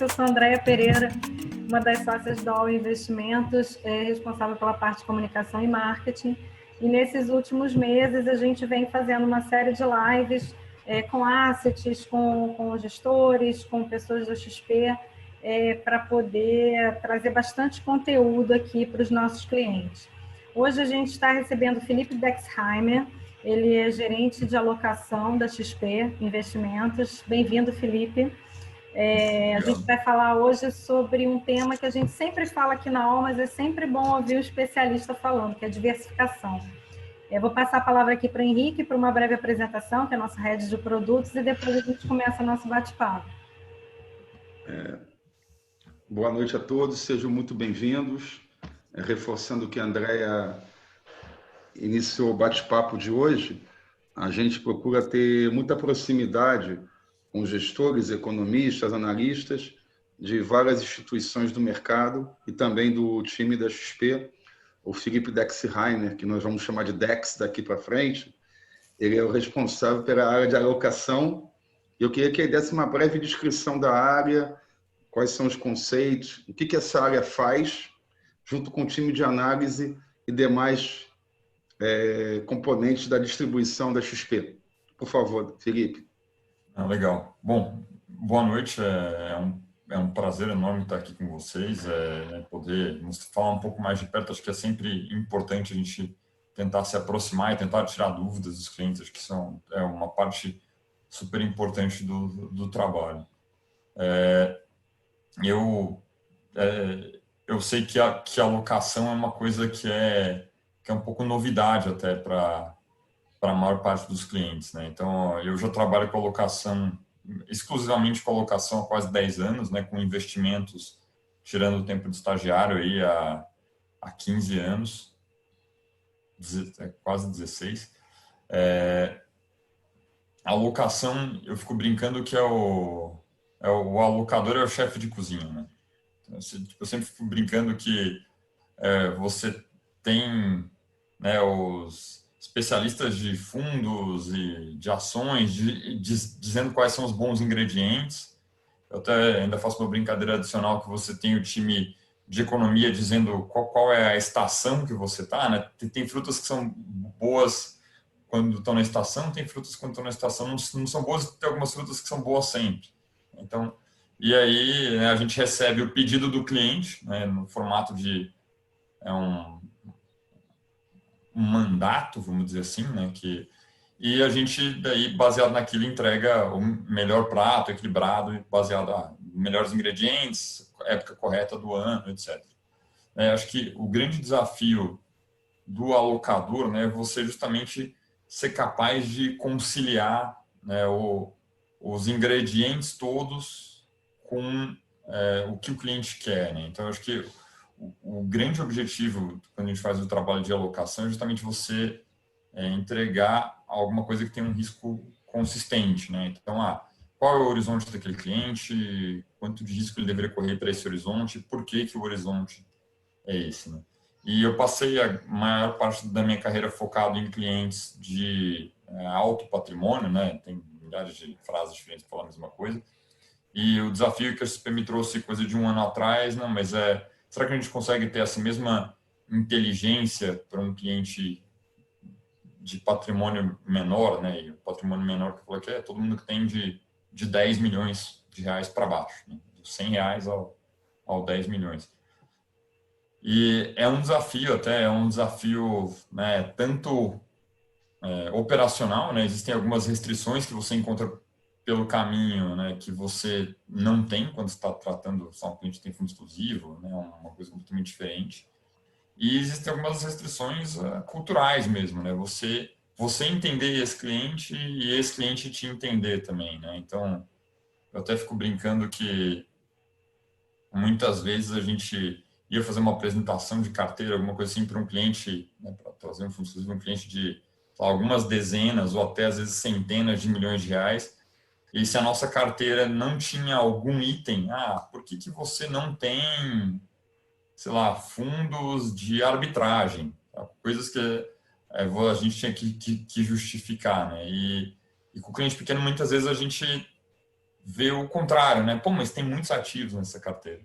eu sou Andréia Pereira, uma das sócias da All Investimentos, responsável pela parte de comunicação e marketing. E nesses últimos meses a gente vem fazendo uma série de lives com assets, com gestores, com pessoas da XP, para poder trazer bastante conteúdo aqui para os nossos clientes. Hoje a gente está recebendo o Felipe Dexheimer, ele é gerente de alocação da XP Investimentos. Bem-vindo, Felipe. A gente vai falar hoje sobre um tema que a gente sempre fala aqui na All, mas é sempre bom ouvir o especialista falando, que é diversificação. Eu vou passar a palavra aqui para o Henrique para uma breve apresentação, que é a nossa rede de produtos, e depois a gente começa nosso bate-papo. Boa noite a todos, sejam muito bem-vindos. Reforçando o que a Andréia iniciou o bate-papo de hoje, a gente procura ter muita proximidade com gestores, economistas, analistas de várias instituições do mercado e também do time da XP, o Felipe Dexheimer, que nós vamos chamar de Dex daqui para frente. Ele é o responsável pela área de alocação. Eu queria que ele desse uma breve descrição da área, quais são os conceitos, o que essa área faz, junto com o time de análise e demais componentes da distribuição da XP. Por favor, Felipe. Legal. Bom, boa noite. É um prazer enorme estar aqui com vocês, poder falar um pouco mais de perto. Acho que é sempre importante a gente tentar se aproximar e tentar tirar dúvidas dos clientes. Acho que é uma parte super importante do trabalho. Eu sei que a alocação é uma coisa que é um pouco novidade até para a maior parte dos clientes, né? Então, eu já trabalho com alocação, exclusivamente com alocação há quase 10 anos, né? Com investimentos, tirando o tempo de estagiário aí há 15 anos, quase 16. A alocação, eu fico brincando que o alocador é o chefe de cozinha, né? Então, eu sempre fico brincando que você tem, né, os especialistas de fundos e de ações dizendo quais são os bons ingredientes. Eu até ainda faço uma brincadeira adicional que você tem o time de economia dizendo qual é a estação que você está, né? Tem frutas que são boas quando estão na estação, tem frutas que quando estão na estação não são boas, tem algumas frutas que são boas sempre. Então, e aí, né, a gente recebe o pedido do cliente, né, no formato de um mandato, vamos dizer assim, né, e a gente, daí, baseado naquilo, entrega o melhor prato, equilibrado, baseado em melhores ingredientes, época correta do ano, etc. Acho que o grande desafio do alocador, né, é você justamente ser capaz de conciliar, né, os ingredientes todos com o que o cliente quer, né? Então, acho que o grande objetivo, quando a gente faz o trabalho de alocação, é justamente você entregar alguma coisa que tem um risco consistente, né? Então, qual é o horizonte daquele cliente, quanto de risco ele deveria correr para esse horizonte, por que o horizonte é esse, né? E eu passei a maior parte da minha carreira focado em clientes de alto patrimônio, né? Tem milhares de frases diferentes para falar a mesma coisa. E o desafio que a XP me trouxe coisa de um ano atrás, não, mas será que a gente consegue ter essa mesma inteligência para um cliente de patrimônio menor, né? E o patrimônio menor que eu falei que é todo mundo que tem de 10 milhões de reais para baixo, né? De 100 reais ao 10 milhões. E é um desafio, né, tanto operacional, né? Existem algumas restrições que você encontra pelo caminho, né, que você não tem quando está tratando só um cliente que tem fundo exclusivo, né, uma coisa completamente diferente. E existem algumas restrições culturais mesmo, né? Você entender esse cliente e esse cliente te entender também, né? Então, eu até fico brincando que muitas vezes a gente ia fazer uma apresentação de carteira, alguma coisa assim para um cliente, né, para trazer um fundo exclusivo, um cliente de algumas dezenas ou até às vezes centenas de milhões de reais. E se a nossa carteira não tinha algum item, por que você não tem, sei lá, fundos de arbitragem? Coisas que a gente tinha que justificar, né? E com o cliente pequeno, muitas vezes a gente vê o contrário, né? Pô, mas tem muitos ativos nessa carteira.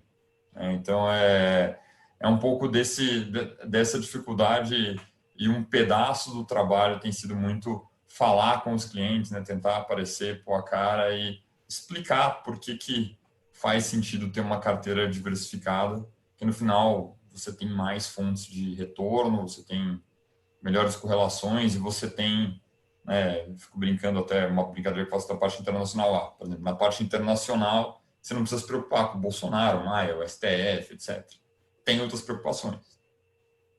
Então, é um pouco dessa dificuldade, e um pedaço do trabalho tem sido muito falar com os clientes, né? Tentar aparecer, pôr a cara e explicar por que faz sentido ter uma carteira diversificada, que no final você tem mais fontes de retorno, você tem melhores correlações e você tem, fico brincando até, uma brincadeira que eu faço da parte internacional lá. Por exemplo, na parte internacional, você não precisa se preocupar com o Bolsonaro, o Maia, o STF, etc. Tem outras preocupações,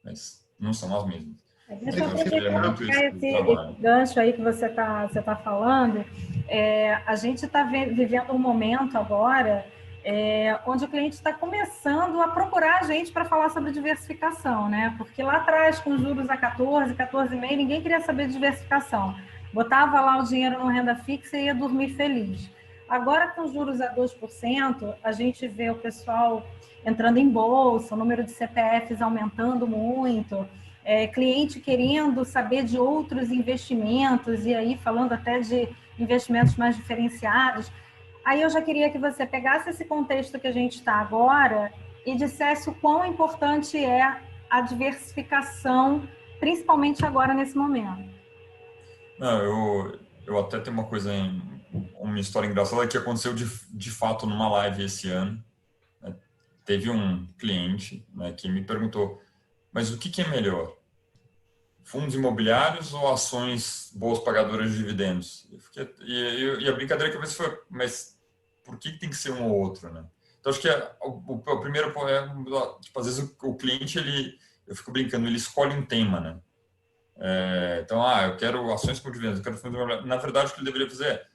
mas não são as mesmas. Deixa eu É muito esse gancho aí que você tá falando. A gente está vivendo um momento agora onde o cliente está começando a procurar a gente para falar sobre diversificação, né? Porque lá atrás, com juros a 14, 14,5, ninguém queria saber de diversificação. Botava lá o dinheiro no renda fixa e ia dormir feliz. Agora, com juros a 2%, a gente vê o pessoal entrando em bolsa, o número de CPFs aumentando muito, cliente querendo saber de outros investimentos, e aí falando até de investimentos mais diferenciados. Aí eu já queria que você pegasse esse contexto que a gente está agora e dissesse o quão importante é a diversificação, principalmente agora nesse momento. Não, eu até tenho uma história engraçada que aconteceu de fato numa live esse ano. Né? Teve um cliente, né, que me perguntou, mas o que é melhor? Fundos imobiliários ou ações boas pagadoras de dividendos? E a brincadeira que eu fiz foi, mas por que tem que ser um ou outro, né? Então, acho que o primeiro tipo, às vezes o cliente, eu fico brincando, ele escolhe um tema, né? Então, eu quero ações com dividendos, eu quero fundos imobiliários. Na verdade, o que ele deveria fazer,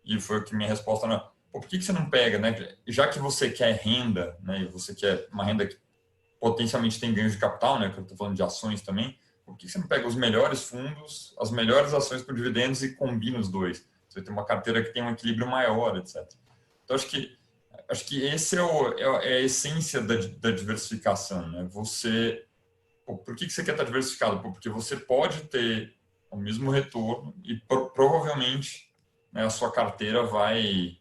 e foi que minha resposta era, por que você não pega, né? Já que você quer renda, né? E você quer uma renda que potencialmente tem ganho de capital, né? Que eu estou falando de ações também. Por que você não pega os melhores fundos, as melhores ações com dividendos e combina os dois? Você vai ter uma carteira que tem um equilíbrio maior, etc. Então, acho que esse é a essência da diversificação, né? Por que você quer estar diversificado? Porque você pode ter o mesmo retorno e provavelmente, né, a sua carteira vai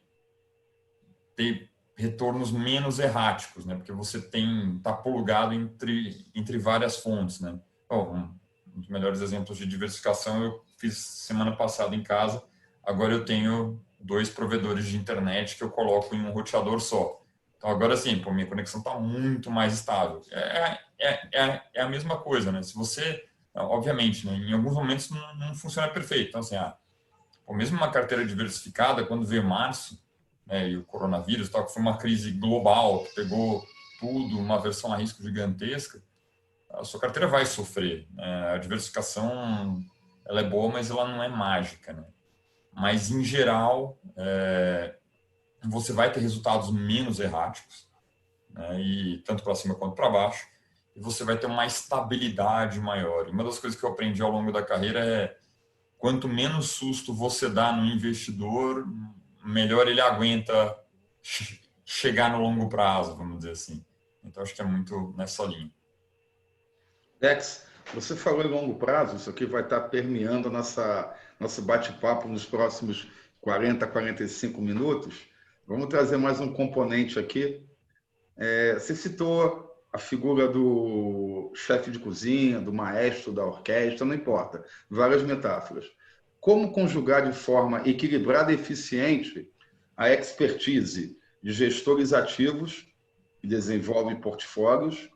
ter retornos menos erráticos, né? Porque você está plugado entre várias fontes, né? Um dos melhores exemplos de diversificação eu fiz semana passada em casa. Agora eu tenho 2 provedores de internet que eu coloco em um roteador só. Então agora sim, minha conexão está muito mais estável. É a mesma coisa, né? Se você, obviamente, né, em alguns momentos não funciona perfeito. Então assim, mesmo uma carteira diversificada, quando veio março, né, e o coronavírus, tal, que foi uma crise global, que pegou tudo, uma versão a risco gigantesca, a sua carteira vai sofrer. Né? A diversificação, ela é boa, mas ela não é mágica. Né? Mas, em geral, você vai ter resultados menos erráticos, né? E tanto para cima quanto para baixo, e você vai ter uma estabilidade maior. E uma das coisas que eu aprendi ao longo da carreira é quanto menos susto você dá no investidor, melhor ele aguenta chegar no longo prazo, vamos dizer assim. Então, acho que é muito nessa linha. Dex, você falou em longo prazo, isso aqui vai estar permeando nosso bate-papo nos próximos 40, 45 minutos. Vamos trazer mais um componente aqui. Você citou a figura do chefe de cozinha, do maestro da orquestra, não importa, várias metáforas. Como conjugar de forma equilibrada e eficiente a expertise de gestores ativos que desenvolvem portfólios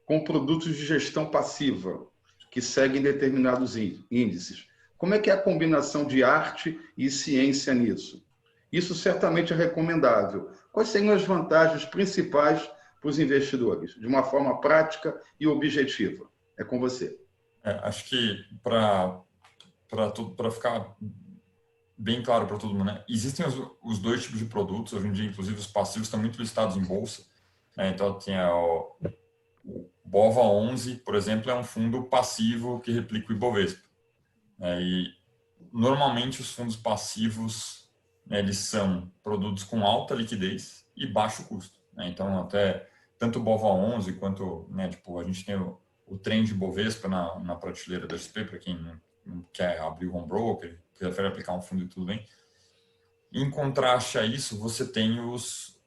com produtos de gestão passiva que seguem determinados índices? Como é que é a combinação de arte e ciência nisso? Isso certamente é recomendável. Quais seriam as vantagens principais para os investidores, de uma forma prática e objetiva? É com você. Acho que para ficar bem claro para todo mundo, né? Existem os 2 tipos de produtos. Hoje em dia, inclusive, os passivos estão muito listados em bolsa. Né? Então, tem o BOVA11, por exemplo, é um fundo passivo que replica o Ibovespa. E normalmente os fundos passivos, né, eles são produtos com alta liquidez e baixo custo. Né? Então, até tanto o BOVA11 quanto, né, tipo, a gente tem o trend Ibovespa na prateleira da XP, para quem não quer abrir o home broker, prefere aplicar um fundo e tudo bem. Em contraste a isso, você tem os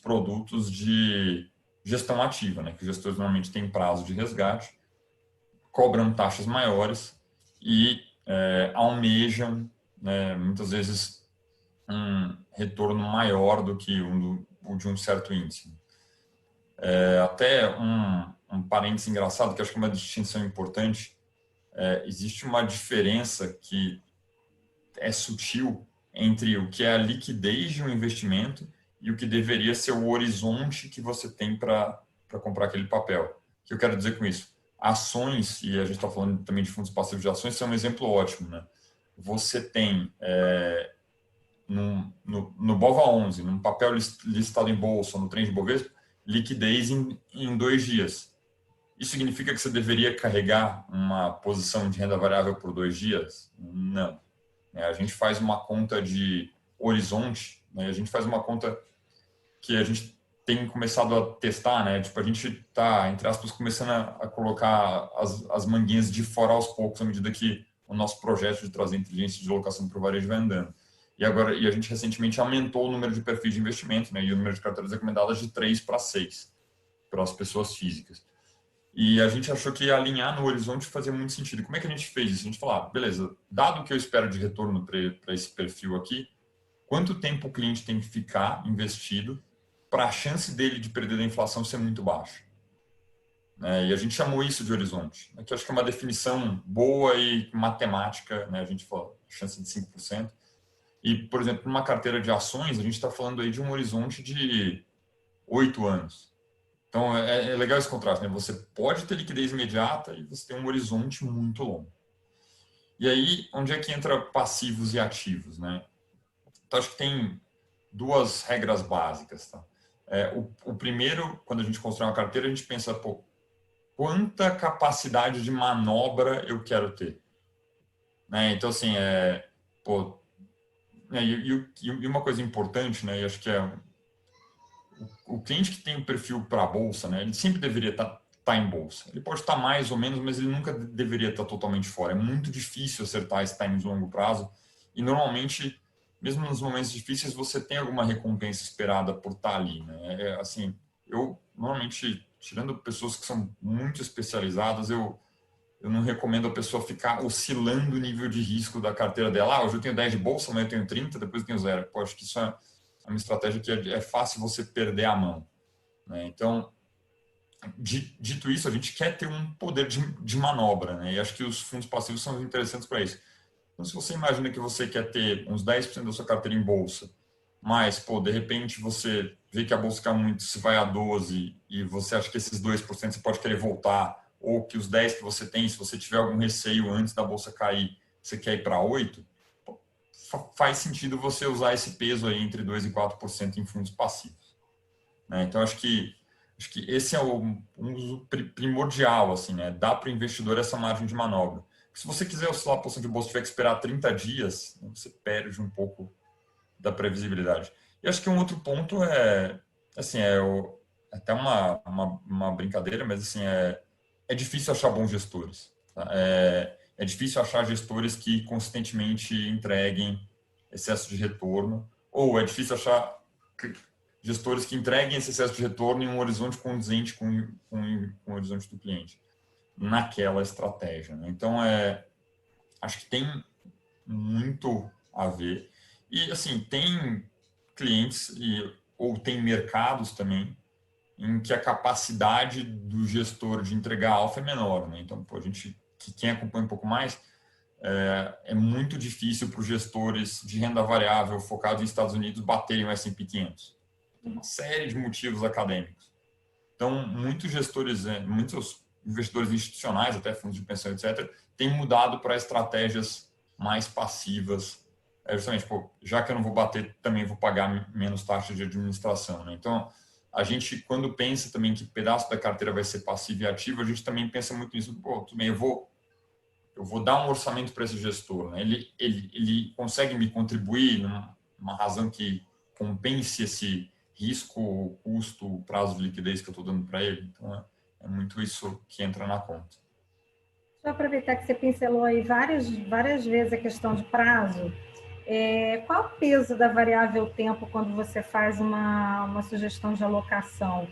produtos de gestão ativa, né? Que os gestores normalmente têm prazo de resgate, cobram taxas maiores e almejam, né, muitas vezes um retorno maior do que o de um certo índice. Até um parênteses engraçado, que acho que é uma distinção importante, existe uma diferença que é sutil entre o que é a liquidez de um investimento e o que deveria ser o horizonte que você tem para comprar aquele papel. O que eu quero dizer com isso? Ações, e a gente está falando também de fundos passivos de ações, são um exemplo ótimo, né? Você tem no BOVA11, num papel listado em bolsa, no trem de Bovespa, liquidez em 2 dias. Isso significa que você deveria carregar uma posição de renda variável por 2 dias? Não. A gente faz uma conta de horizonte, né? A gente faz uma conta que a gente tem começado a testar, né? Tipo, a gente está, entre aspas, começando a colocar as manguinhas de fora aos poucos, à medida que o nosso projeto de trazer inteligência de locação para o varejo vai andando. E a gente recentemente aumentou o número de perfis de investimento, né? E o número de carteiras recomendadas de 3 para 6 para as pessoas físicas. E a gente achou que alinhar no horizonte fazia muito sentido. E como é que a gente fez isso? A gente falou, beleza, dado o que eu espero de retorno para esse perfil aqui, quanto tempo o cliente tem que ficar investido para a chance dele de perder da inflação ser muito baixa? E a gente chamou isso de horizonte, que eu acho que é uma definição boa e matemática, né? A gente falou chance de 5%. E, por exemplo, numa carteira de ações, a gente está falando aí de um horizonte de 8 anos. Então, é legal esse contraste, né? Você pode ter liquidez imediata e você tem um horizonte muito longo. E aí, onde é que entra passivos e ativos, né? Então, acho que tem 2 regras básicas, tá? O primeiro, quando a gente constrói uma carteira, a gente pensa, pô, quanta capacidade de manobra eu quero ter? Né? Então, assim, pô, e uma coisa importante, né? E acho que o cliente que tem um perfil para a bolsa, né, ele sempre deveria estar em bolsa. Ele pode estar mais ou menos, mas ele nunca deveria estar totalmente fora. É muito difícil acertar esse time de longo prazo e normalmente, mesmo nos momentos difíceis, você tem alguma recompensa esperada por estar ali, né? Assim, eu normalmente, tirando pessoas que são muito especializadas, eu não recomendo a pessoa ficar oscilando o nível de risco da carteira dela. Hoje eu tenho 10 de bolsa, amanhã eu tenho 30, depois eu tenho 0. Pô, acho que isso é uma estratégia que é fácil você perder a mão, né? Então, dito isso, a gente quer ter um poder de manobra, né? E acho que os fundos passivos são interessantes para isso. Então, se você imagina que você quer ter uns 10% da sua carteira em bolsa, mas, pô, de repente você vê que a bolsa cai muito, se vai a 12 e você acha que esses 2% você pode querer voltar, ou que os 10 que você tem, se você tiver algum receio antes da bolsa cair, você quer ir para 8, faz sentido você usar esse peso aí entre 2% e 4% em fundos passivos, né? Então, acho que esse é um uso primordial, assim, né? Dá para o investidor essa margem de manobra. Se você quiser oscilar a posição de bolsa, tiver que esperar 30 dias, você perde um pouco da previsibilidade. E acho que um outro ponto assim, até uma brincadeira, mas assim, é difícil achar bons gestores, tá? É difícil achar gestores que consistentemente entreguem excesso de retorno, ou é difícil achar gestores que entreguem esse excesso de retorno em um horizonte condizente com o horizonte do cliente, naquela estratégia, né? Então, acho que tem muito a ver. E, assim, tem clientes ou tem mercados também em que a capacidade do gestor de entregar alfa é menor, né? Então, pô, quem acompanha um pouco mais, é muito difícil para os gestores de renda variável focados em Estados Unidos baterem o S&P 500. Tem uma série de motivos acadêmicos. Então, muitos gestores, muitos investidores institucionais, até fundos de pensão, etc., têm mudado para estratégias mais passivas. Justamente, pô, já que eu não vou bater, também vou pagar menos taxa de administração, né? Então, a gente, quando pensa também que pedaço da carteira vai ser passivo e ativo, a gente também pensa muito nisso. Pô, também eu vou dar um orçamento para esse gestor, né? Ele consegue me contribuir numa razão que compense esse risco, custo, prazo de liquidez que eu estou dando para ele. Então, é muito isso que entra na conta. Deixa eu aproveitar que você pincelou aí várias vezes a questão de prazo. Qual o peso da variável tempo quando você faz uma sugestão de alocação?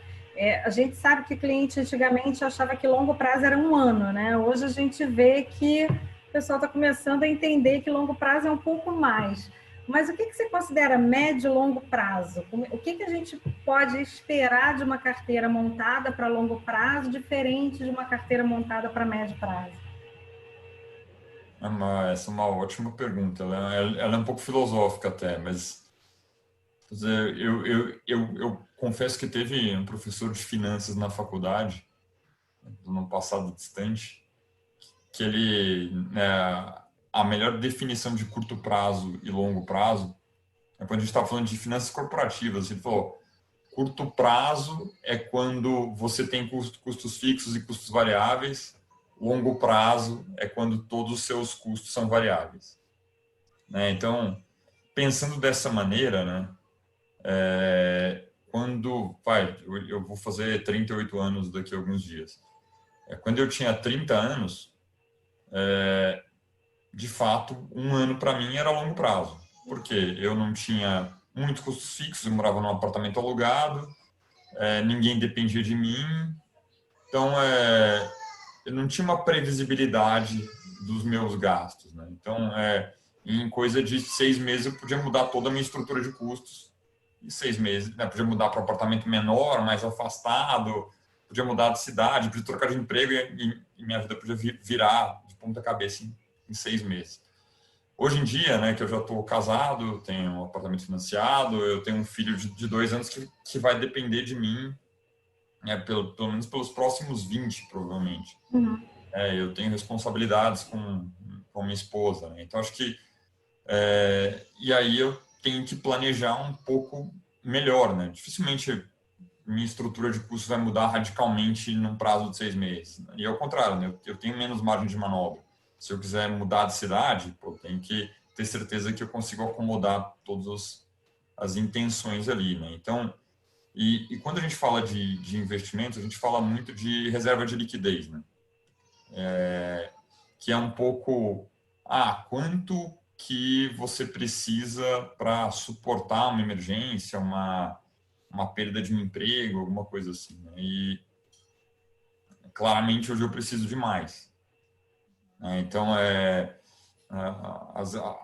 A gente sabe que cliente antigamente achava que longo prazo era 1 ano, né? Hoje a gente vê que o pessoal está começando a entender que longo prazo é um pouco mais. Mas o que você considera médio e longo prazo? O que a gente pode esperar de uma carteira montada para longo prazo, diferente de uma carteira montada para médio prazo? Essa é uma ótima pergunta. Ela é um pouco filosófica até, mas quer dizer, eu confesso que teve um professor de finanças na faculdade, no passado distante, que a melhor definição de curto prazo e longo prazo é quando a gente está falando de finanças corporativas. Ele falou, curto prazo é quando você tem custos fixos e custos variáveis, longo prazo é quando todos os seus custos são variáveis. Né? Então, pensando dessa maneira, né, eu vou fazer 38 anos daqui a alguns dias. Quando eu tinha 30 anos, de fato, 1 ano para mim era longo prazo, porque eu não tinha muitos custos fixos, eu morava num apartamento alugado, ninguém dependia de mim, então eu não tinha uma previsibilidade dos meus gastos. Né? Então, em coisa de 6 meses, eu podia mudar toda a minha estrutura de custos. Em 6 meses, né? Podia mudar para um apartamento menor, mais afastado, podia mudar de cidade, podia trocar de emprego e minha vida podia virar de ponta cabeça em 6 meses. Hoje em dia, né, que eu já estou casado, tenho um apartamento financiado, eu tenho um filho de 2 anos que vai depender de mim, pelo menos pelos próximos 20, provavelmente. Uhum. Eu tenho responsabilidades com minha esposa, né? Então acho que e aí eu tenho que planejar um pouco melhor, né? Dificilmente minha estrutura de custos vai mudar radicalmente num prazo de 6 meses. E ao contrário, né? Eu tenho menos margem de manobra. Se eu quiser mudar de cidade, eu tenho que ter certeza que eu consigo acomodar todas as intenções ali, né? Então, e quando a gente fala de investimentos, a gente fala muito de reserva de liquidez, né? Que é um pouco, quanto que você precisa para suportar uma emergência, uma perda de um emprego, alguma coisa assim. Né? E claramente hoje eu preciso de mais. Né? Então,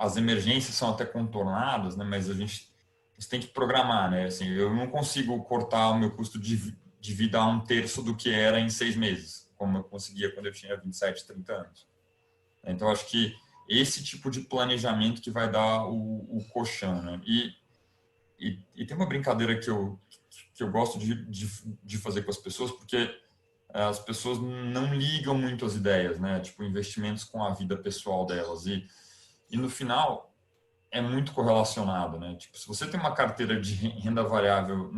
as emergências são até contornadas, né? Mas você tem que programar. Né? Assim, eu não consigo cortar o meu custo de vida a 1/3 do que era em 6 meses, como eu conseguia quando eu tinha 27, 30 anos. Então, acho que esse tipo de planejamento que vai dar o colchão. Né? E tem uma brincadeira que eu gosto de fazer com as pessoas, porque as pessoas não ligam muito as ideias, né? Tipo, investimentos com a vida pessoal delas. E no final, é muito correlacionado, né? Tipo, se você tem uma carteira de renda variável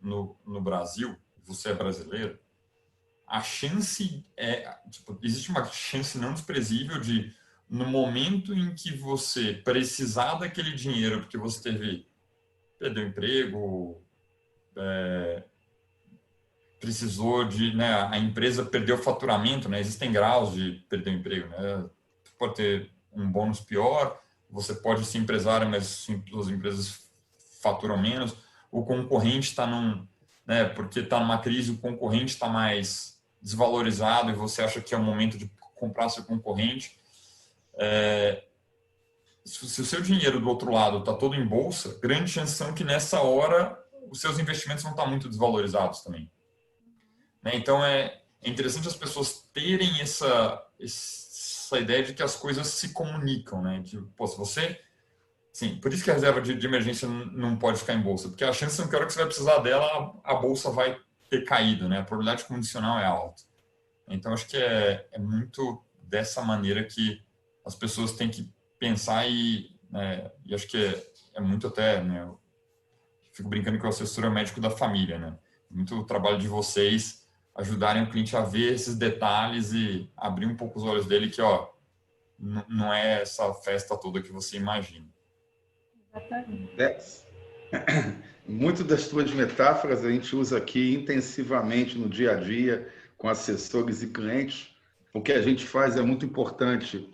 no Brasil, você é brasileiro, a chance existe uma chance não desprezível de, no momento em que você precisar daquele dinheiro porque você perdeu o emprego, precisou né, a empresa perdeu o faturamento, né? Existem graus de perder o emprego, né? Pode ter um bônus pior, você pode ser empresário, mas as empresas faturam menos, o concorrente está porque está numa crise, o concorrente está mais desvalorizado e você acha que é o momento de comprar seu concorrente. Se o seu dinheiro do outro lado está todo em bolsa, grande chance são que nessa hora os seus investimentos vão estar muito desvalorizados também. Né? Então é interessante as pessoas terem essa ideia de que as coisas se comunicam. Né? De, se você... Sim, por isso que a reserva de emergência não pode ficar em bolsa, porque a chance é que a hora que você vai precisar dela, a bolsa vai ter caído, né? A probabilidade condicional é alta. Então, acho que é muito dessa maneira que as pessoas têm que pensar e acho que é muito até, né? Eu fico brincando que eu assessor médico da família, né? Muito o trabalho de vocês ajudarem o cliente a ver esses detalhes e abrir um pouco os olhos dele que, não é essa festa toda que você imagina. Muito das suas metáforas a gente usa aqui intensivamente no dia a dia com assessores e clientes. O que a gente faz é muito importante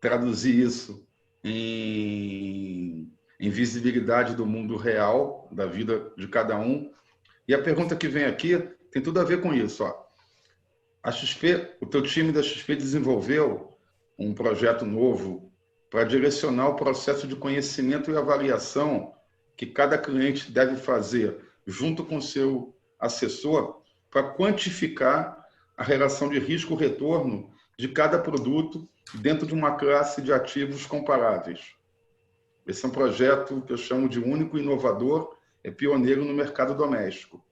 traduzir isso em visibilidade do mundo real, da vida de cada um. E a pergunta que vem aqui tem tudo a ver com isso. Ó. A XP, o teu time da XP desenvolveu um projeto novo para direcionar o processo de conhecimento e avaliação que cada cliente deve fazer junto com o seu assessor para quantificar a relação de risco-retorno de cada produto dentro de uma classe de ativos comparáveis. Esse é um projeto que eu chamo de único, inovador, é pioneiro no mercado doméstico.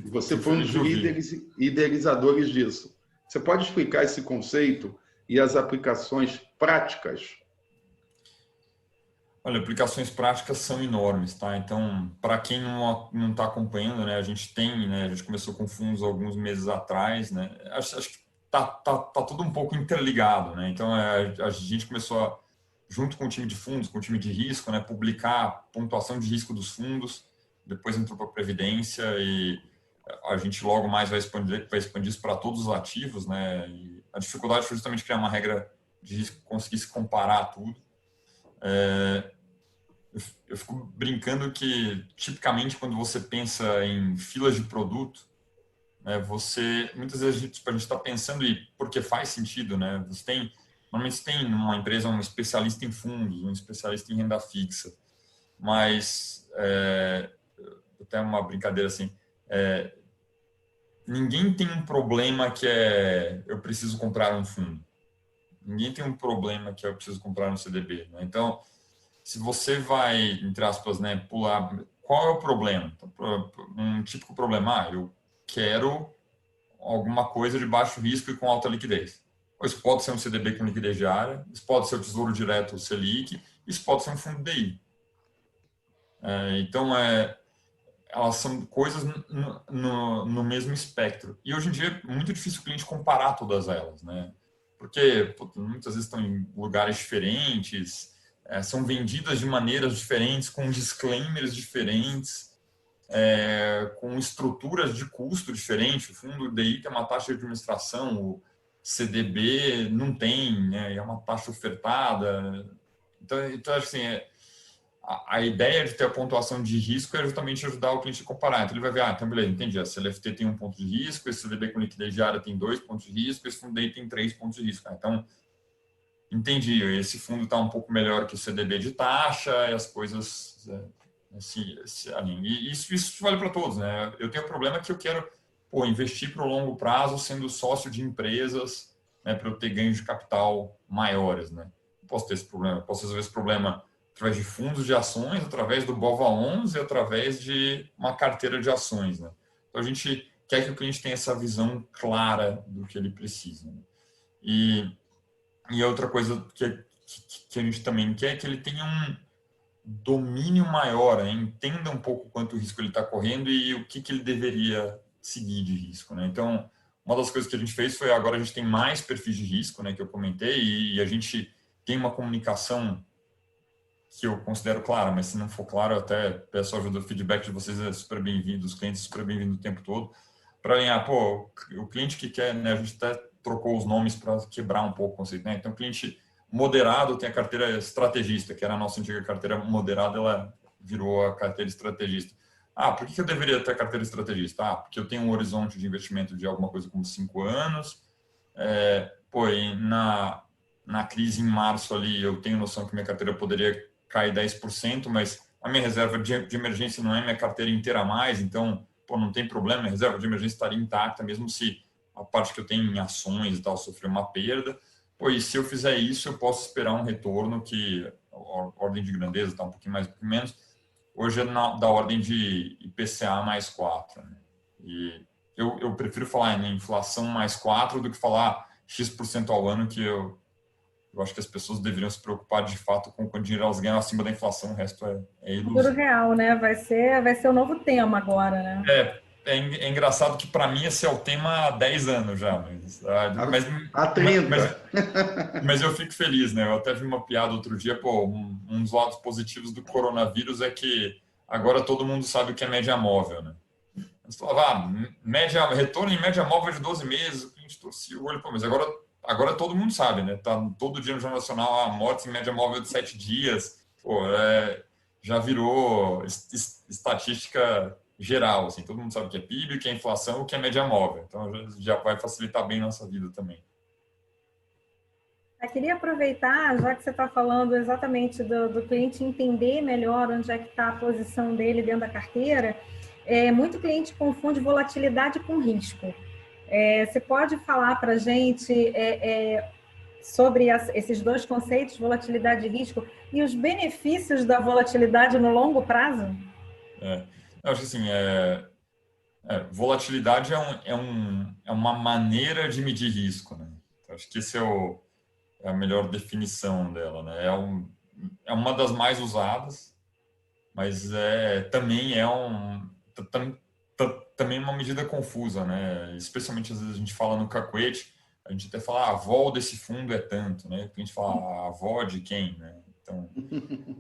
Você foi um dos líderes e idealizadores disso. Você pode explicar esse conceito e as aplicações práticas? Olha, aplicações práticas são enormes, tá? Então, para quem não está acompanhando, né, a gente começou com fundos alguns meses atrás, né? Acho que tá tudo um pouco interligado, né? Então, a gente começou junto com o time de fundos, com o time de risco, né, publicar a pontuação de risco dos fundos, depois entrou para a Previdência e a gente logo mais vai expandir isso para todos os ativos, né? E a dificuldade foi justamente criar uma regra de risco que conseguisse comparar tudo. Eu fico brincando que, tipicamente, quando você pensa em filas de produto, né, muitas vezes a gente está pensando e porque faz sentido, né? Normalmente você tem numa empresa um especialista em fundos, um especialista em renda fixa, mas até uma brincadeira assim, ninguém tem um problema que eu preciso comprar um fundo. Ninguém tem um problema que eu preciso comprar um CDB, né? Então, se você vai, entre aspas, né, pular, qual é o problema? Um típico problema, eu quero alguma coisa de baixo risco e com alta liquidez. Isso pode ser um CDB com liquidez diária, isso pode ser o Tesouro Direto, o Selic, isso pode ser um fundo DI. Então, elas são coisas no mesmo espectro. E hoje em dia é muito difícil o cliente comparar todas elas, né? Porque muitas vezes estão em lugares diferentes, são vendidas de maneiras diferentes, com disclaimers diferentes, com estruturas de custo diferentes. O fundo DI tem uma taxa de administração, o CDB não tem, né? É uma taxa ofertada. Então assim, a ideia de ter a pontuação de risco é justamente ajudar o cliente a comparar. Então ele vai ver, então beleza, entendi, a CLFT tem 1 ponto de risco, esse CDB com liquidez diária tem 2 pontos de risco, esse fundo DI tem 3 pontos de risco. Então, entendi, esse fundo está um pouco melhor que o CDB de taxa, e as coisas alinham. E isso vale para todos, né? Eu tenho um problema que eu quero investir para o longo prazo sendo sócio de empresas, né, para eu ter ganhos de capital maiores, né? Não posso ter esse problema, posso resolver esse problema através de fundos de ações, através do BOVA11 e através de uma carteira de ações, né? Então, a gente quer que o cliente tenha essa visão clara do que ele precisa, né? E outra coisa que a gente também quer é que ele tenha um domínio maior, né? Entenda um pouco quanto risco ele está correndo e o que ele deveria seguir de risco, né? Então, uma das coisas que a gente fez foi, agora a gente tem mais perfis de risco, né, que eu comentei, e a gente tem uma comunicação que eu considero clara, mas se não for claro, eu até peço ajuda, o feedback de vocês é super bem-vindo, os clientes super bem-vindos o tempo todo, para alinhar, o cliente que quer, né, a gente até trocou os nomes para quebrar um pouco o conceito, né? Então, o cliente moderado tem a carteira estrategista, que era a nossa antiga carteira moderada, ela virou a carteira estrategista. Por que eu deveria ter a carteira estrategista? Porque eu tenho um horizonte de investimento de alguma coisa como 5 anos, na crise em março ali, eu tenho noção que minha carteira poderia cair 10%, mas a minha reserva de emergência não é minha carteira inteira a mais, então, não tem problema, minha reserva de emergência estaria intacta, mesmo se a parte que eu tenho em ações e tal sofrer uma perda. E se eu fizer isso, eu posso esperar um retorno que, a ordem de grandeza está um pouquinho mais, um pouquinho menos, hoje é da ordem de IPCA mais 4. Né? E eu prefiro falar em inflação mais 4 do que falar X% ao ano, que eu acho que as pessoas deveriam se preocupar de fato com quanto dinheiro elas ganham acima da inflação, o resto é ilusão. Futuro real, né? Vai ser o novo tema agora, né? É engraçado que para mim esse é o tema há 10 anos já, há 30. Mas eu fico feliz, né? Eu até vi uma piada outro dia, um dos lados positivos do coronavírus é que agora todo mundo sabe o que é média móvel, né? Você falava, retorno em média móvel de 12 meses, o cliente torcia o olho, mas agora agora todo mundo sabe, né? Tá todo dia no Jornal Nacional a morte em média móvel de 7 dias. Pô, já virou estatística geral, assim. Todo mundo sabe o que é PIB, o que é inflação, o que é média móvel. Então já vai facilitar bem nossa vida também. Eu queria aproveitar, já que você está falando exatamente do cliente entender melhor onde é que está a posição dele dentro da carteira, muito cliente confunde volatilidade com risco. Você pode falar para a gente sobre esses dois conceitos, volatilidade e risco, e os benefícios da volatilidade no longo prazo? Eu acho que assim, volatilidade é uma maneira de medir risco, né? Eu acho que esse é a melhor definição dela, né? É uma das mais usadas, mas também também uma medida confusa, né? Especialmente às vezes a gente fala no cacuete, a gente até fala a vol desse fundo é tanto, né? A gente fala a avó de quem, né? Então,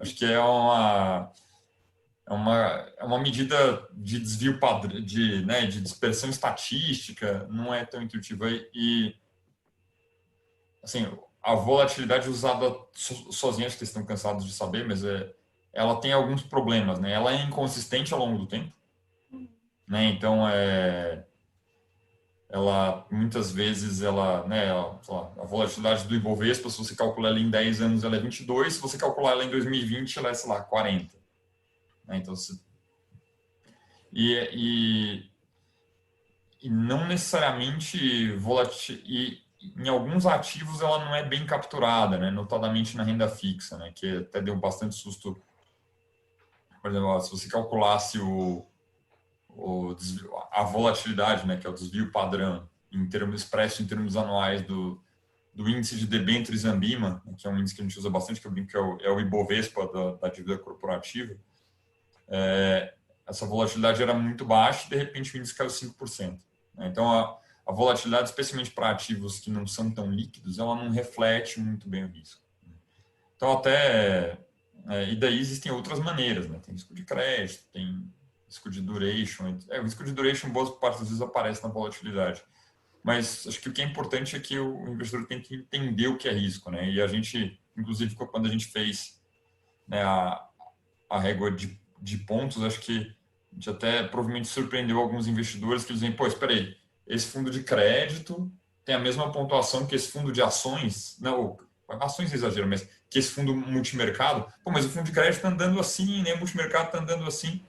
acho que é uma medida de desvio padrão, de dispersão estatística, não é tão intuitiva e assim, a volatilidade usada sozinha, acho que vocês estão cansados de saber, mas ela tem alguns problemas, né? Ela é inconsistente ao longo do tempo, né? Então, ela muitas vezes né, sei lá, a volatilidade do Ibovespa, se você calcular ela em 10 anos, ela é 22, se você calcular ela em 2020, ela é, sei lá, 40. Né? Então, e não necessariamente volatil e em alguns ativos ela não é bem capturada, né? Notadamente na renda fixa, né? Que até deu bastante susto. Por exemplo, se você calculasse a volatilidade, né? Que é o desvio padrão em termos expresso em termos anuais do índice de debêntures Ambima, né, que é um índice que a gente usa bastante, que eu brinco que é o Ibovespa da dívida corporativa. Essa volatilidade era muito baixa e de repente o índice caiu 5%. Então, a volatilidade, especialmente para ativos que não são tão líquidos, ela não reflete muito bem o risco. Então, e daí existem outras maneiras, né? Tem risco de crédito, tem risco de duration. O risco de duration, boas partes das vezes, aparece na volatilidade. Mas acho que o que é importante é que o investidor tem que entender o que é risco, né? E a gente, inclusive, quando a gente fez, né, a régua de pontos, acho que a gente até provavelmente surpreendeu alguns investidores que dizem, pô, espera aí, esse fundo de crédito tem a mesma pontuação que esse fundo de ações, não, ações é exagero, mas que esse fundo multimercado, pô, mas o fundo de crédito está andando assim, né, o multimercado está andando assim,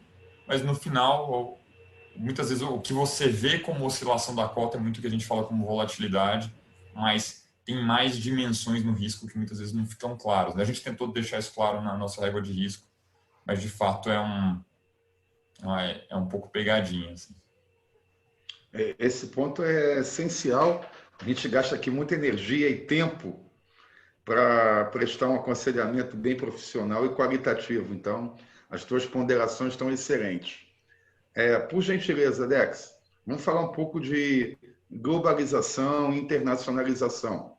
mas no final, muitas vezes o que você vê como oscilação da cota é muito o que a gente fala como volatilidade, mas tem mais dimensões no risco que muitas vezes não ficam claras. A gente tentou deixar isso claro na nossa régua de risco, mas de fato é um pouco pegadinha. Assim. Esse ponto é essencial. A gente gasta aqui muita energia e tempo para prestar um aconselhamento bem profissional e qualitativo. Então, as tuas ponderações estão excelentes. Por gentileza, Alex, vamos falar um pouco de globalização e internacionalização.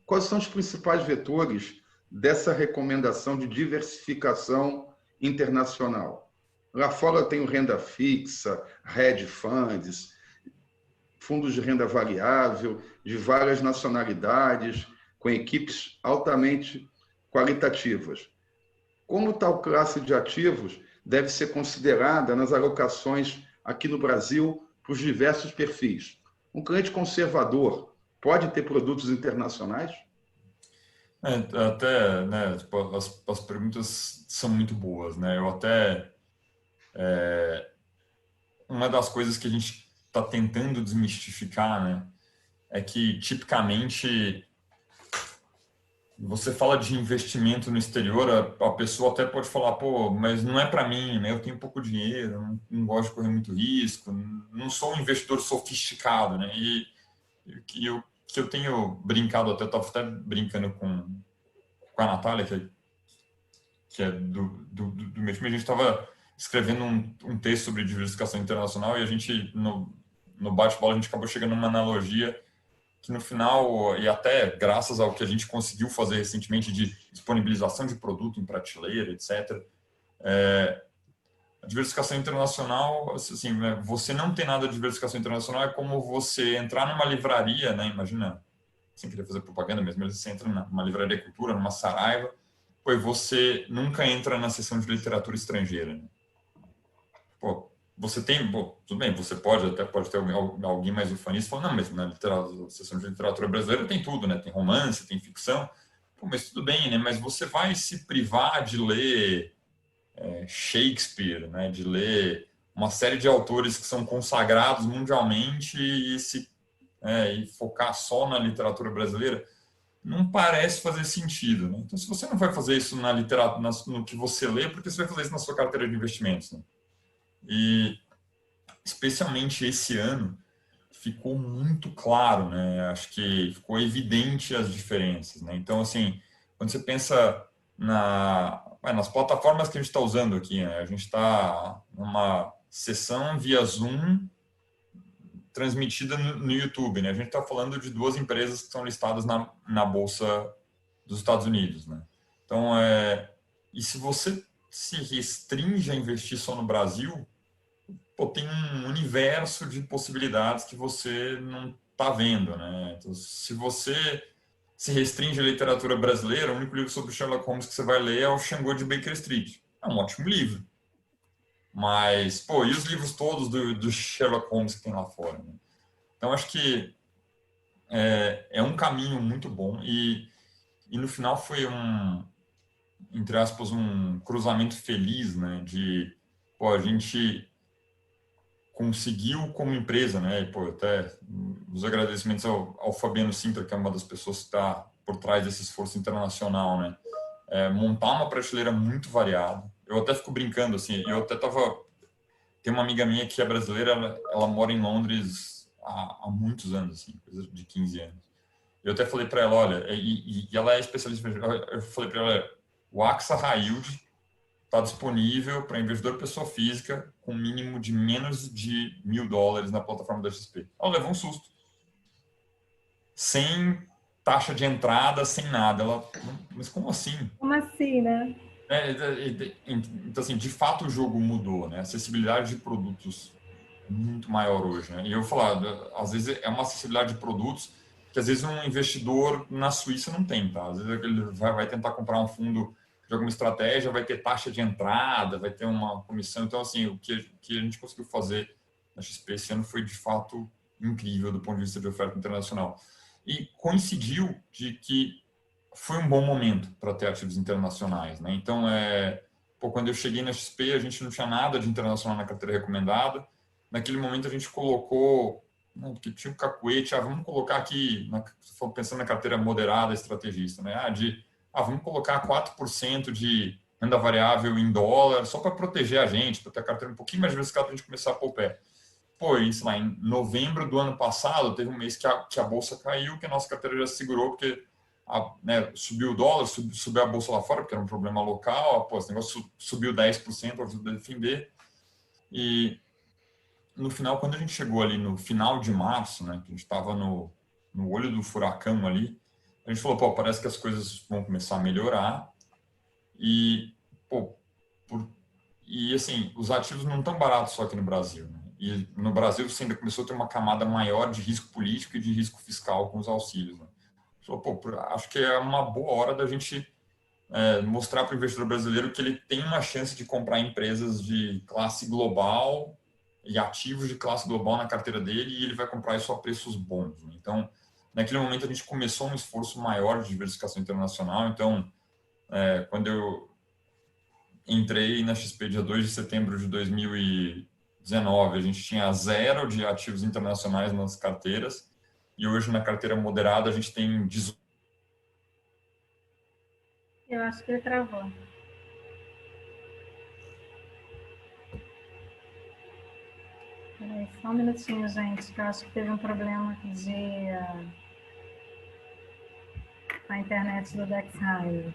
Quais são os principais vetores dessa recomendação de diversificação internacional? Lá fora tem o renda fixa, hedge funds, fundos de renda variável, de várias nacionalidades, com equipes altamente qualitativas. Como tal classe de ativos deve ser considerada nas alocações aqui no Brasil para os diversos perfis? Um cliente conservador pode ter produtos internacionais? Até, né, tipo, as perguntas são muito boas, né? Uma das coisas que a gente está tentando desmistificar, né, é que tipicamente você fala de investimento no exterior, a pessoa até pode falar, pô, mas não é para mim, né? Eu tenho pouco dinheiro, não gosto de correr muito risco, não sou um investidor sofisticado, né? E o que eu tenho brincado, eu estava até brincando com a Natália, que é do meu time, a gente estava escrevendo um texto sobre diversificação internacional e a gente, no bate-bola, a gente acabou chegando numa analogia que no final, e até graças ao que a gente conseguiu fazer recentemente de disponibilização de produto em prateleira, etc., a diversificação internacional, assim, você não ter nada de diversificação internacional é como você entrar numa livraria, né? Imagina, sem querer fazer propaganda mesmo, mas você entra numa livraria cultura, numa Saraiva, pois você nunca entra na seção de literatura estrangeira, né? Pô, você tem, pô, tudo bem, você pode ter alguém mais ufanista falando, não, mas na seção de literatura brasileira tem tudo, né? Tem romance, tem ficção. Pô, mas tudo bem, né? Mas você vai se privar de ler Shakespeare, né? De ler uma série de autores que são consagrados mundialmente e focar só na literatura brasileira? Não parece fazer sentido, né? Então, se você não vai fazer isso na literatura, no que você lê, por que você vai fazer isso na sua carteira de investimentos, né? E especialmente esse ano ficou muito claro, né? Acho que ficou evidente as diferenças, né? Então, assim, quando você pensa nas plataformas que a gente está usando aqui, né? A gente está numa sessão via Zoom transmitida no YouTube, né? A gente está falando de duas empresas que são listadas na Bolsa dos Estados Unidos, né? Então, e se você se restringe a investir só no Brasil, pô, tem um universo de possibilidades que você não está vendo, né? Então, se você se restringe à literatura brasileira, o único livro sobre Sherlock Holmes que você vai ler é o Xangô de Baker Street. É um ótimo livro. Mas, pô, e os livros todos do Sherlock Holmes que tem lá fora, né? Então, acho que é um caminho muito bom e no final foi entre aspas, um cruzamento feliz, né? De, pô, a gente conseguiu como empresa, né? E, pô, até os agradecimentos ao Fabiano Sintra, que é uma das pessoas que está por trás desse esforço internacional, né? Montar uma prateleira muito variada. Eu até fico brincando, assim, tem uma amiga minha que é brasileira, ela mora em Londres há muitos anos, assim, coisa de 15 anos. Eu até falei para ela, olha, e ela é especialista, eu falei para ela, o AXA High Yield está disponível para investidor pessoa física com mínimo de menos de $1.000 na plataforma da XP. Ela levou um susto. Sem taxa de entrada, sem nada. Mas como assim? Como assim, né? Então, assim, de fato o jogo mudou, né? A acessibilidade de produtos é muito maior hoje, né? E eu falar, às vezes é uma acessibilidade de produtos que às vezes um investidor na Suíça não tem, tá? Às vezes ele vai tentar comprar um fundo de alguma estratégia, vai ter taxa de entrada, vai ter uma comissão. Então, assim, o que a gente conseguiu fazer na XP esse ano foi, de fato, incrível do ponto de vista de oferta internacional. E coincidiu de que foi um bom momento para ter ativos internacionais, né? Então, quando eu cheguei na XP, a gente não tinha nada de internacional na carteira recomendada. Naquele momento, a gente colocou, né, porque tinha o cacuete, vamos colocar aqui, pensando na carteira moderada estrategista, né? Vamos colocar 4% de renda variável em dólar, só para proteger a gente, para ter a carteira um pouquinho mais diversificada para a gente começar a pôr o pé. Pô, isso lá em novembro do ano passado, teve um mês que a bolsa caiu, que a nossa carteira já se segurou, porque subiu o dólar, subiu a bolsa lá fora, porque era um problema local, pô, esse negócio subiu 10%, ajuda a defender. E no final, quando a gente chegou ali no final de março, né, que a gente estava no olho do furacão ali, a gente falou, pô, parece que as coisas vão começar a melhorar e, assim, os ativos não estão baratos só aqui no Brasil, né? E no Brasil você ainda começou a ter uma camada maior de risco político e de risco fiscal com os auxílios, né? Falou, pô, acho que é uma boa hora da gente mostrar para o investidor brasileiro que ele tem uma chance de comprar empresas de classe global e ativos de classe global na carteira dele e ele vai comprar isso a preços bons, né? Então, naquele momento, a gente começou um esforço maior de diversificação internacional. Então, quando eu entrei na XP dia 2 de setembro de 2019, a gente tinha 0 de ativos internacionais nas carteiras. E hoje, na carteira moderada, a gente tem 18. Eu acho que ele travou. Peraí, só um minutinho, gente, que eu acho que teve um problema na internet do Dex Raio.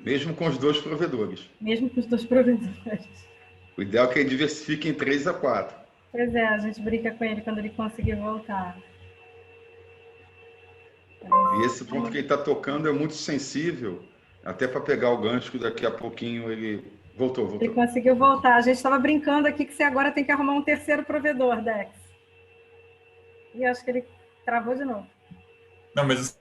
Mesmo com os dois provedores. Mesmo com os dois provedores. O ideal é que ele diversifique em 3 a 4. Pois é, a gente brinca com ele quando ele conseguir voltar. E esse ponto que ele está tocando é muito sensível, até para pegar o gancho, que daqui a pouquinho ele voltou. Ele conseguiu voltar. A gente estava brincando aqui que você agora tem que arrumar um terceiro provedor, Dex. E acho que ele travou de novo. Não, mas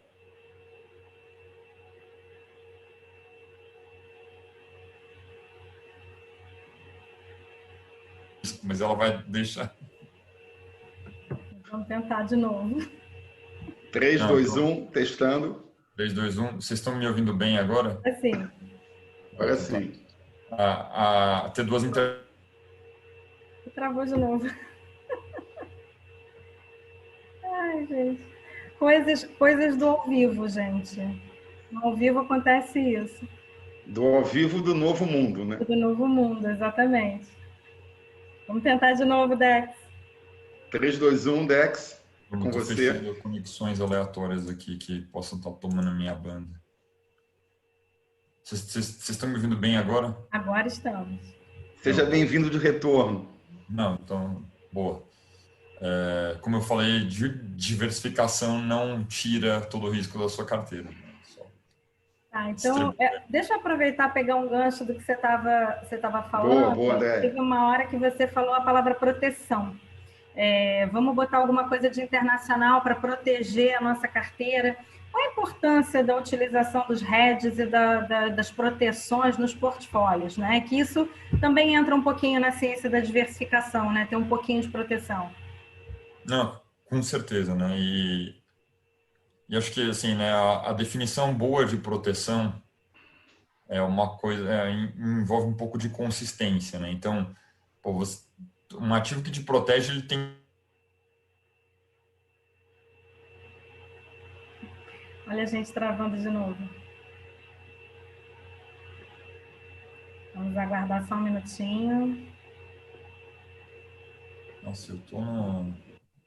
ela vai deixar. Vamos tentar de novo. 3, Não, 2, 1, testando. 3, 2, 1. Vocês estão me ouvindo bem agora? Assim. Agora sim. Ter duas inter... Travou de novo. Ai, gente. Coisas do ao vivo, gente. No ao vivo acontece isso. Do ao vivo do novo mundo, né? Do novo mundo, exatamente. Vamos tentar de novo, Dex. 3, 2, 1, Dex, com Estou você. fechando conexões aleatórias aqui que possam estar tomando a minha banda. Vocês estão me ouvindo bem agora? Agora estamos. Seja bem-vindo de retorno. Não, então, boa. Como eu falei, diversificação não tira todo o risco da sua carteira. Tá, então, deixa eu aproveitar e pegar um gancho do que você estava falando. Boa, André. Teve uma hora que você falou a palavra proteção. Vamos botar alguma coisa de internacional para proteger a nossa carteira. Qual a importância da utilização dos hedges e das proteções nos portfólios, né? Que isso também entra um pouquinho na ciência da diversificação, né? Ter um pouquinho de proteção. Não, com certeza, né? E acho que assim, né, a definição boa de proteção é uma coisa, envolve um pouco de consistência, né? Então, um ativo que te protege, ele tem. Olha a gente travando de novo. Vamos aguardar só um minutinho. Nossa, eu tô no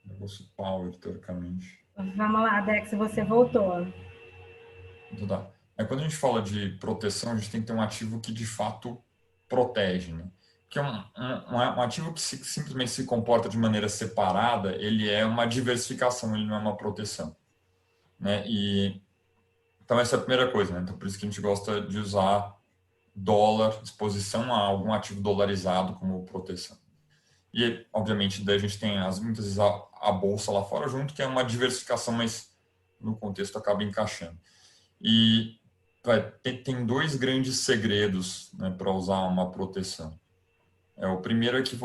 negócio power, teoricamente. Vamos lá, Dex, você voltou. Então tá. Quando a gente fala de proteção, a gente tem que ter um ativo que de fato protege, né? Porque um ativo que simplesmente se comporta de maneira separada, ele é uma diversificação, ele não é uma proteção, né? Então essa é a primeira coisa, né? Então por isso que a gente gosta de usar dólar, exposição a algum ativo dolarizado como proteção. E, obviamente, daí a gente tem muitas vezes a bolsa lá fora junto, que é uma diversificação, mas no contexto acaba encaixando. E tem dois grandes segredos, né, para usar uma proteção. O primeiro é que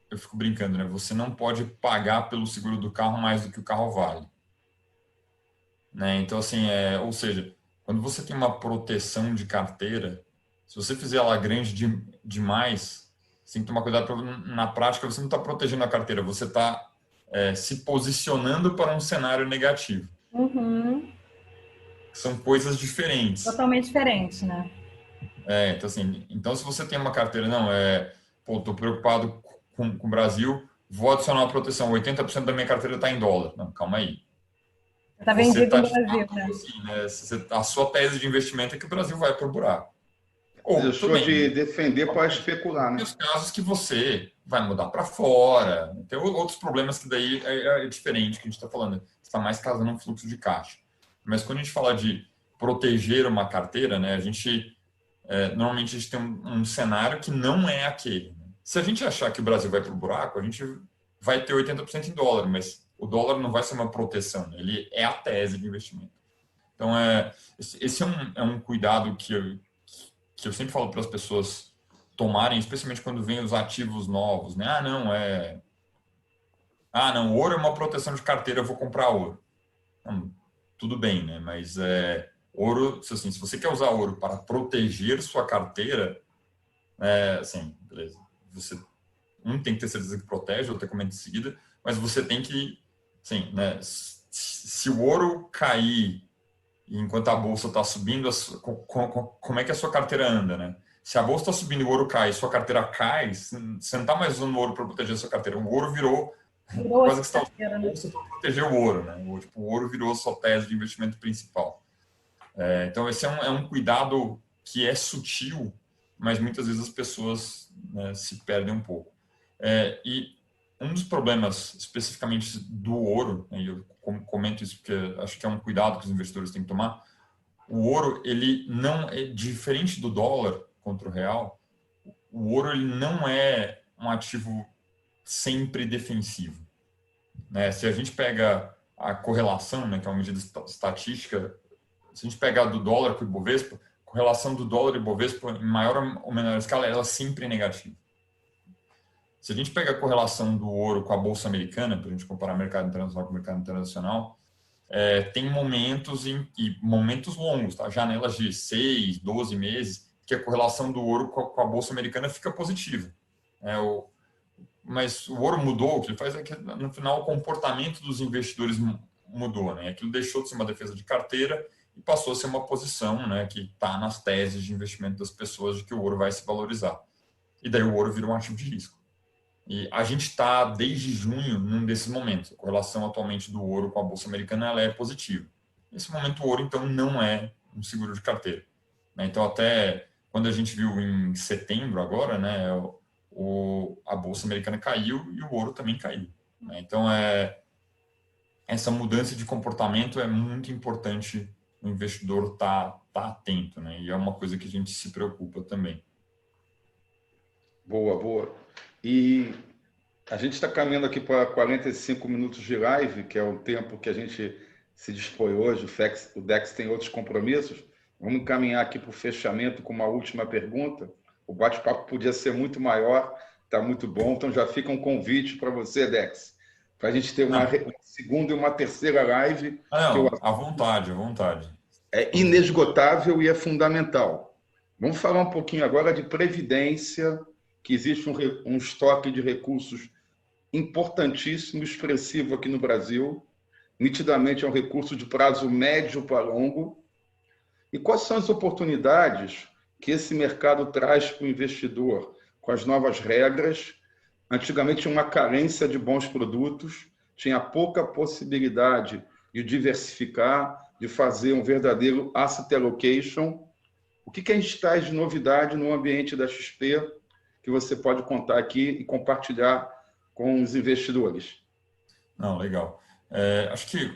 eu fico brincando, né, você não pode pagar pelo seguro do carro mais do que o carro vale. Né? Então, assim, ou seja, quando você tem uma proteção de carteira, se você fizer ela grande demais, você tem que tomar cuidado, na prática você não está protegendo a carteira, você está se posicionando para um cenário negativo. Uhum. São coisas diferentes. Totalmente diferentes, né? Então, assim, se você tem uma carteira, estou preocupado com o Brasil, vou adicionar uma proteção, 80% da minha carteira está em dólar. Não, calma aí. Está vendido no Brasil, né? Assim, né? A sua tese de investimento é que o Brasil vai para o buraco. Deixou de defender para especular, né? Tem os casos que você vai mudar para fora, tem outros problemas que daí é diferente que a gente está falando, está mais casando um fluxo de caixa. Mas quando a gente fala de proteger uma carteira, né, normalmente a gente tem um cenário que não é aquele. Né? Se a gente achar que o Brasil vai para o buraco, a gente vai ter 80% em dólar, mas o dólar não vai ser uma proteção, né? Ele é a tese de investimento. Então, esse é um cuidado que eu sempre falo para as pessoas tomarem, especialmente quando vem os ativos novos, né? Não, ouro é uma proteção de carteira, eu vou comprar ouro. Não, tudo bem, né? Mas ouro, assim, se você quer usar ouro para proteger sua carteira, assim, beleza. Você tem que ter certeza que protege, outro comenta em seguida, mas você tem que, assim, né? Se o ouro cair enquanto a bolsa está subindo, como é que a sua carteira anda, né? Se a bolsa está subindo e o ouro cai e sua carteira cai, você não está mais usando o ouro para proteger a sua carteira. O ouro virou quase que você está usando a bolsa para proteger o ouro, né? O ouro virou a sua tese de investimento principal. Então, esse é um cuidado que é sutil, mas muitas vezes as pessoas, né, se perdem um pouco. E um dos problemas especificamente do ouro, né, e eu comento isso porque acho que é um cuidado que os investidores têm que tomar, o ouro, ele não é diferente do dólar contra o real, o ouro ele não é um ativo sempre defensivo. Né? Se a gente pega a correlação, né, que é uma medida estatística, se a gente pegar do dólar com o Ibovespa, a correlação do dólar e Ibovespa, em maior ou menor escala, ela é sempre negativa. Se a gente pegar a correlação do ouro com a Bolsa Americana, para a gente comparar mercado internacional com o mercado internacional, tem momentos e momentos longos, tá? Janelas de 6, 12 meses, que a correlação do ouro com a Bolsa Americana fica positiva. Mas o ouro mudou, o que ele faz é que, no final, o comportamento dos investidores mudou, né? Aquilo deixou de ser uma defesa de carteira e passou a ser uma posição, né, que está nas teses de investimento das pessoas de que o ouro vai se valorizar. E daí o ouro vira um ativo de risco. E a gente está, desde junho, num desses momentos. A correlação atualmente do ouro com a Bolsa Americana ela é positiva. Nesse momento, o ouro, então, não é um seguro de carteira. Então, até quando a gente viu em setembro agora, né, a Bolsa Americana caiu e o ouro também caiu. Então, essa mudança de comportamento é muito importante o investidor tá atento, né? E é uma coisa que a gente se preocupa também. Boa, boa. E a gente está caminhando aqui para 45 minutos de live, que é o tempo que a gente se dispõe hoje. O Dex tem outros compromissos. Vamos caminhar aqui para o fechamento com uma última pergunta. O bate-papo podia ser muito maior, está muito bom. Então já fica um convite para você, Dex, para a gente ter uma segunda e uma terceira live. À vontade, à vontade. É inesgotável e é fundamental. Vamos falar um pouquinho agora de previdência, que existe um estoque de recursos importantíssimo, expressivo aqui no Brasil. Nitidamente é um recurso de prazo médio para longo. E quais são as oportunidades que esse mercado traz para o investidor com as novas regras? Antigamente tinha uma carência de bons produtos, tinha pouca possibilidade de diversificar, de fazer um verdadeiro asset allocation. O que a gente traz de novidade no ambiente da XP que você pode contar aqui e compartilhar com os investidores? Não, legal. Acho que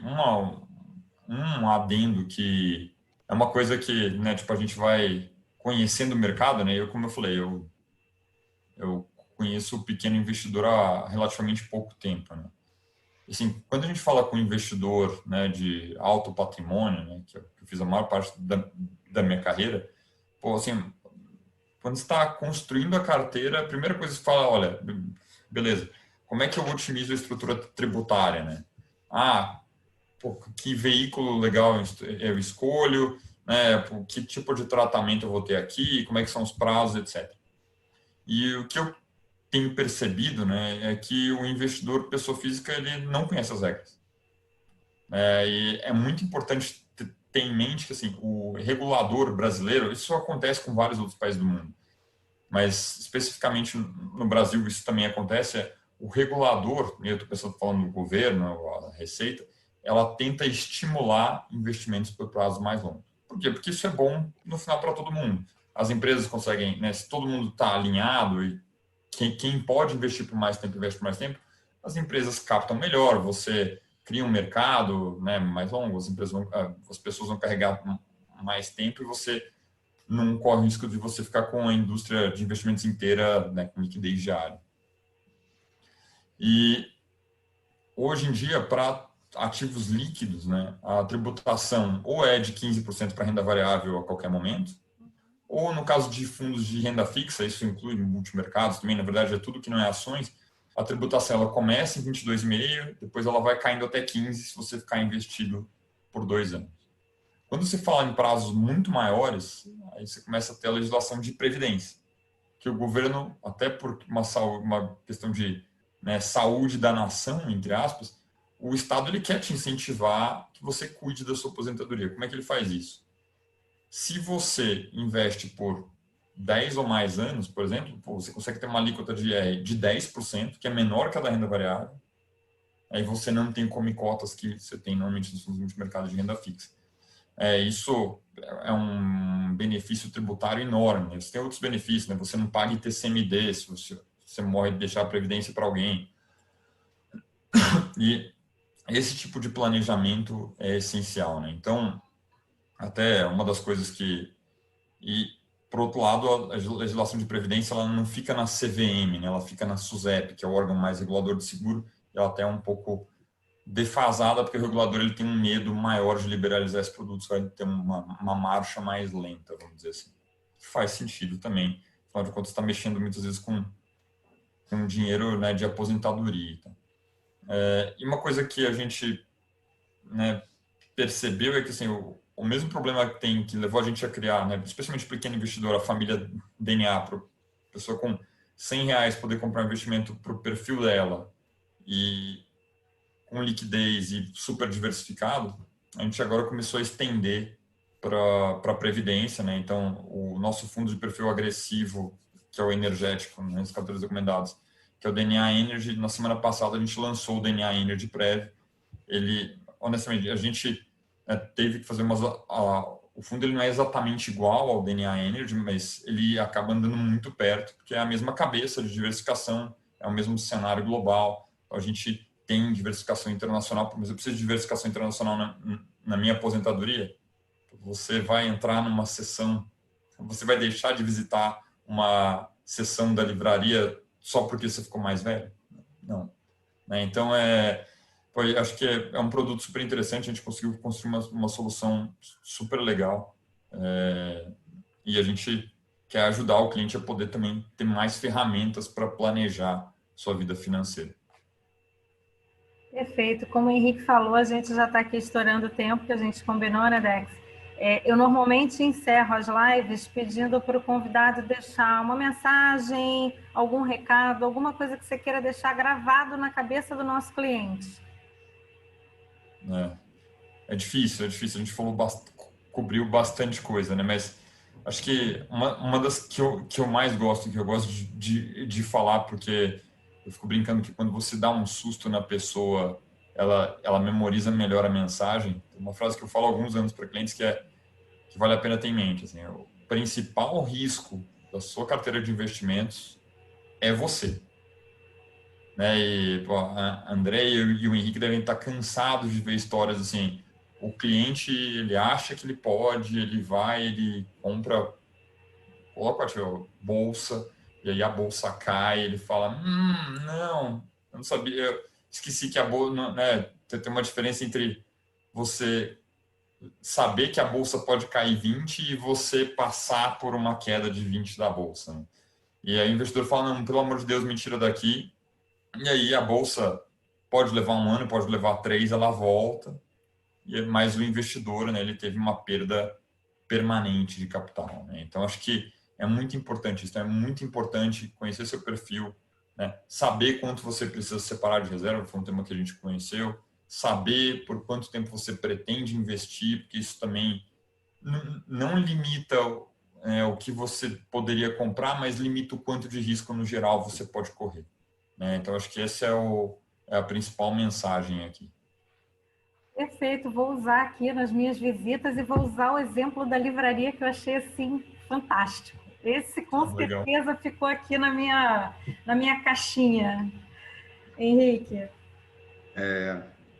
um adendo que é uma coisa que, né, tipo, a gente vai conhecendo o mercado, né? Como eu falei, eu conheço o pequeno investidor há relativamente pouco tempo, né? Assim, quando a gente fala com investidor, né, de alto patrimônio, né, que eu fiz a maior parte da minha carreira, assim, quando você está construindo a carteira, a primeira coisa que você fala, olha, beleza, como é que eu otimizo a estrutura tributária, né? Que veículo legal eu escolho, né? Que tipo de tratamento eu vou ter aqui, como é que são os prazos, etc. E o que eu tenho percebido, né, é que o investidor, pessoa física, ele não conhece as regras. E é muito importante ter em mente que assim, o regulador brasileiro, isso acontece com vários outros países do mundo, mas especificamente no Brasil isso também acontece, o regulador, eu estou falando do governo, a Receita, ela tenta estimular investimentos por prazo mais longo. Por quê? Porque isso é bom no final para todo mundo. As empresas conseguem, né, se todo mundo está alinhado e quem pode investir por mais tempo, investe por mais tempo, as empresas captam melhor, você cria um mercado, né, mais longo, as pessoas vão carregar mais tempo e você não corre o risco de você ficar com a indústria de investimentos inteira, né, com liquidez diária. E hoje em dia, para ativos líquidos, né, a tributação ou é de 15% para renda variável a qualquer momento, ou no caso de fundos de renda fixa, isso inclui multimercados também, na verdade é tudo que não é ações, a tributação ela começa em 22,5%, depois ela vai caindo até 15% se você ficar investido por 2 anos. Quando você fala em prazos muito maiores, aí você começa a ter a legislação de previdência, que o governo, até por uma questão de, né, saúde da nação, entre aspas, o Estado ele quer te incentivar que você cuide da sua aposentadoria. Como é que ele faz isso? Se você investe por 10 ou mais anos, por exemplo, você consegue ter uma alíquota de 10%, que é menor que a da renda variável. Aí você não tem come cotas que você tem normalmente nos fundos multimercados de renda fixa. Isso é um benefício tributário enorme, né? Você tem outros benefícios, né? Você não paga ITCMD se você morre de deixar a previdência para alguém. E esse tipo de planejamento é essencial, né? Então, até uma das coisas que... E, por outro lado, a legislação de previdência ela não fica na CVM, né? Ela fica na SUSEP, que é o órgão mais regulador de seguro, ela até é um pouco defasada, porque o regulador ele tem um medo maior de liberalizar esses produtos, vai ter uma marcha mais lenta, vamos dizer assim. Faz sentido também. Afinal de contas, está mexendo muitas vezes com dinheiro, né, de aposentadoria. Então. E uma coisa que a gente, né, percebeu é que assim, o mesmo problema que levou a gente a criar, né, especialmente o pequeno investidor, a família DNA, para a pessoa com R$100 poder comprar um investimento para o perfil dela e com liquidez e super diversificado, a gente agora começou a estender para a Previdência, né? Então, o nosso fundo de perfil agressivo, que é o energético, né, os capitalistas recomendados, que é o DNA Energy, na semana passada a gente lançou o DNA Energy Prev. Ele, honestamente, a gente teve que fazer o fundo ele não é exatamente igual ao DNA Energy, mas ele acaba andando muito perto, porque é a mesma cabeça de diversificação, é o mesmo cenário global. Então, a gente tem diversificação internacional, mas eu preciso de diversificação internacional na minha aposentadoria. Você vai entrar numa sessão, você vai deixar de visitar uma sessão da livraria só porque você ficou mais velho? Não. Então, acho que é um produto super interessante, a gente conseguiu construir uma solução super legal e a gente quer ajudar o cliente a poder também ter mais ferramentas para planejar sua vida financeira. Perfeito. Como o Henrique falou, a gente já está aqui estourando o tempo que a gente combinou, né, Dex? Eu normalmente encerro as lives pedindo para o convidado deixar uma mensagem, algum recado, alguma coisa que você queira deixar gravado na cabeça do nosso cliente. É difícil. A gente cobriu bastante coisa, né? Mas acho que uma das que eu mais gosto, que eu gosto de falar, porque eu fico brincando que quando você dá um susto na pessoa, ela memoriza melhor a mensagem. Tem uma frase que eu falo há alguns anos para clientes que vale a pena ter em mente. Assim, o principal risco da sua carteira de investimentos é você. Né? E a André e o Henrique devem estar cansados de ver histórias assim. O cliente, ele acha que ele pode, ele vai, ele compra, coloca a bolsa, e aí a bolsa cai, ele fala, não, eu não sabia, eu esqueci que a bolsa, né, tem uma diferença entre você saber que a bolsa pode cair 20 e você passar por uma queda de 20 da bolsa. Né? E aí o investidor fala, não, pelo amor de Deus, me tira daqui. E aí a bolsa pode levar 1 ano, pode levar 3, ela volta. Mas o investidor, né, ele teve uma perda permanente de capital. Né? Então, acho que é muito importante isso. É muito importante conhecer seu perfil, né? Saber quanto você precisa separar de reserva, foi um tema que a gente conheceu. Saber por quanto tempo você pretende investir, porque isso também não limita o que você poderia comprar, mas limita o quanto de risco no geral você pode correr. Né? Então, acho que essa é a principal mensagem aqui. Perfeito, vou usar aqui nas minhas visitas e vou usar o exemplo da livraria que eu achei assim fantástico. Esse com certeza ficou aqui na minha caixinha. Henrique.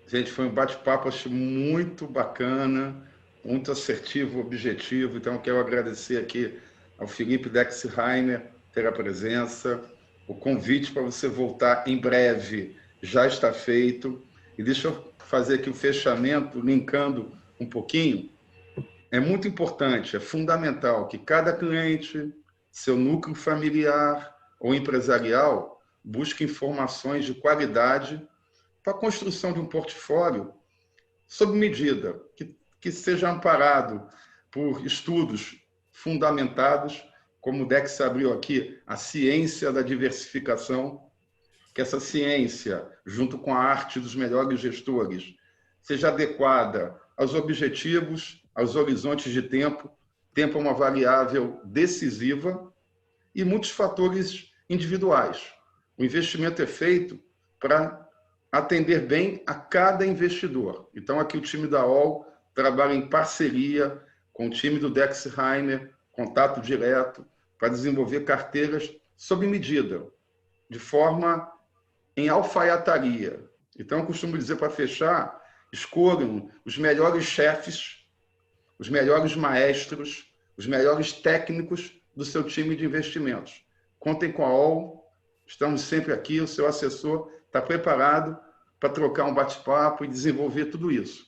Gente, foi um bate-papo, acho muito bacana, muito assertivo, objetivo. Então, eu quero agradecer aqui ao Felipe Dexheimer ter a presença. O convite para você voltar em breve já está feito. E deixa eu fazer aqui o fechamento, linkando um pouquinho. É muito importante, é fundamental que cada cliente, seu núcleo familiar ou empresarial, busque informações de qualidade para a construção de um portfólio sob medida, que seja amparado por estudos fundamentados, como o Dex abriu aqui, a ciência da diversificação, que essa ciência, junto com a arte dos melhores gestores, seja adequada aos objetivos, aos horizontes de tempo. Tempo é uma variável decisiva e muitos fatores individuais. O investimento é feito para atender bem a cada investidor. Então, aqui o time da OL trabalha em parceria com o time do Dexheimer, contato direto, para desenvolver carteiras sob medida, de forma em alfaiataria. Então, eu costumo dizer, para fechar, escolham os melhores chefes, os melhores maestros, os melhores técnicos do seu time de investimentos. Contem com a OL, estamos sempre aqui, o seu assessor está preparado para trocar um bate-papo e desenvolver tudo isso.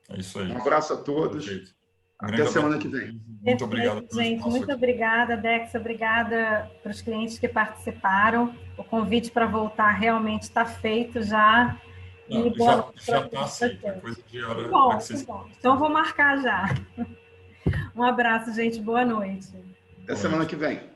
É isso aí. Um abraço a todos. Perfeito. Até semana que vem. Muito obrigado pelo gente. espaço Muito aqui. obrigada, Dex. Obrigada para os clientes que participaram. O convite para voltar realmente está feito já. Não, E boa noite já para está aceito. É coisa de hora. Que bom, que bom. Então, eu vou marcar já. Um abraço, gente. Boa noite. Até semana que vem.